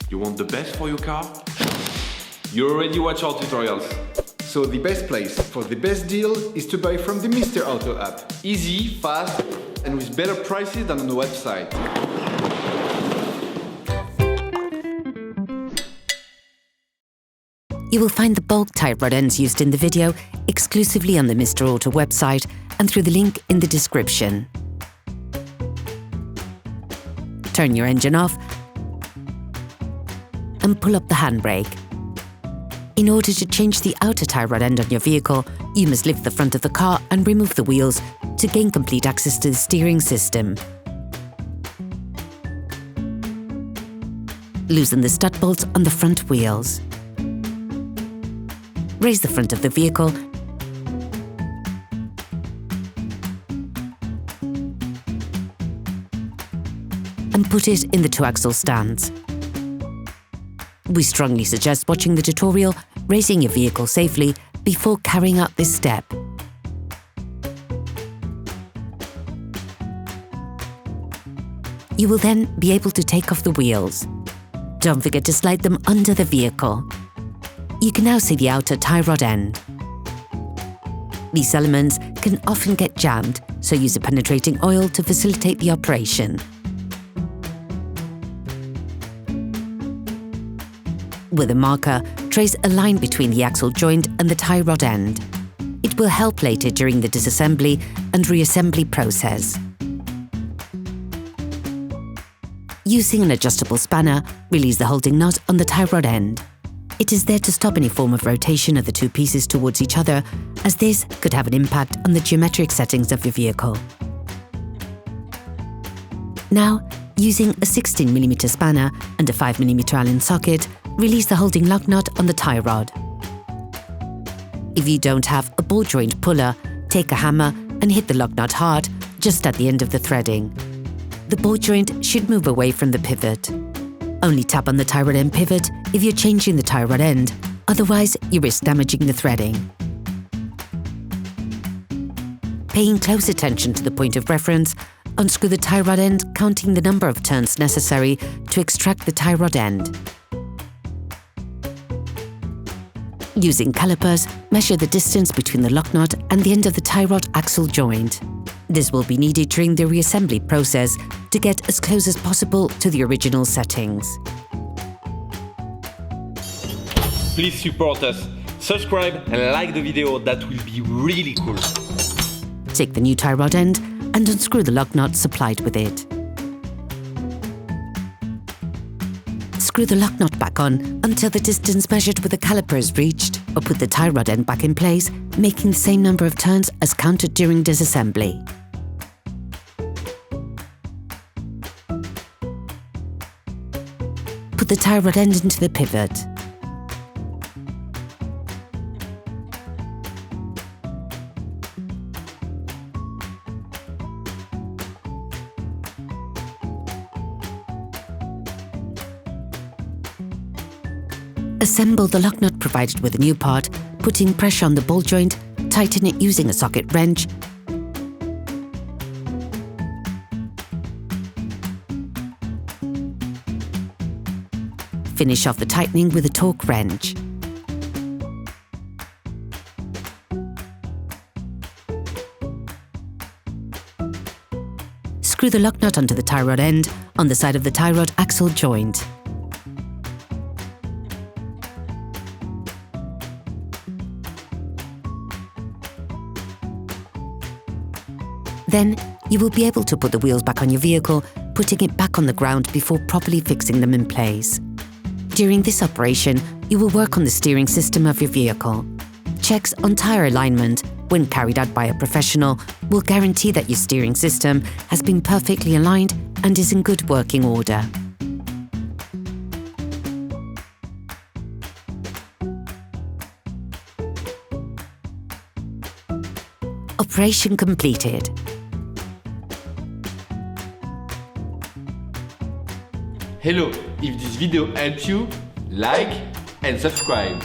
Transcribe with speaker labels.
Speaker 1: You want the best for your car? You already watch our tutorials.
Speaker 2: So the best place for the best deal is to buy from the Mr. Auto app. Easy, fast, and with better prices than on the website.
Speaker 3: You will find the bulk tie rod ends used in the video exclusively on the Mr. Auto website and through the link in the description. Turn your engine off and pull up the handbrake. In order to change the outer tie rod end on your vehicle, you must lift the front of the car and remove the wheels to gain complete access to the steering system. Loosen the stud bolts on the front wheels. Raise the front of the vehicle and put it in the two-axle stance. We strongly suggest watching the tutorial, raising your vehicle safely before carrying out this step. You will then be able to take off the wheels. Don't forget to slide them under the vehicle. You can now see the outer tie rod end. These elements can often get jammed, so use a penetrating oil to facilitate the operation. With a marker, trace a line between the axle joint and the tie rod end. It will help later during the disassembly and reassembly process. Using an adjustable spanner, release the holding nut on the tie rod end. It is there to stop any form of rotation of the two pieces towards each other, as this could have an impact on the geometric settings of your vehicle. Now, using a 16mm spanner and a 5mm Allen socket, release the holding lug nut on the tie rod. If you don't have a ball joint puller, take a hammer and hit the lug nut hard just at the end of the threading. The ball joint should move away from the pivot. Only tap on the tie rod end pivot if you're changing the tie rod end, otherwise you risk damaging the threading. Paying close attention to the point of reference, unscrew the tie rod end, counting the number of turns necessary to extract the tie rod end. Using calipers, measure the distance between the lock nut and the end of the tie rod axle joint. This will be needed during the reassembly process to get as close as possible to the original settings.
Speaker 1: Please support us. Subscribe and like the video, that will be really cool.
Speaker 3: Take the new tie rod end and unscrew the lug nut supplied with it. Screw the lug nut back on until the distance measured with the caliper is reached, or put the tie rod end back in place, making the same number of turns as counted during disassembly. Put the tie rod end into the pivot. Assemble the lock nut provided with a new part, putting pressure on the ball joint, tighten it using a socket wrench, finish off the tightening with a torque wrench. Screw the lock nut onto the tie rod end on the side of the tie rod axle joint. Then, you will be able to put the wheels back on your vehicle, putting it back on the ground before properly fixing them in place. During this operation, you will work on the steering system of your vehicle. Checks on tyre alignment, when carried out by a professional, will guarantee that your steering system has been perfectly aligned and is in good working order. Operation completed.
Speaker 1: Hello, if this video helped you, like and subscribe.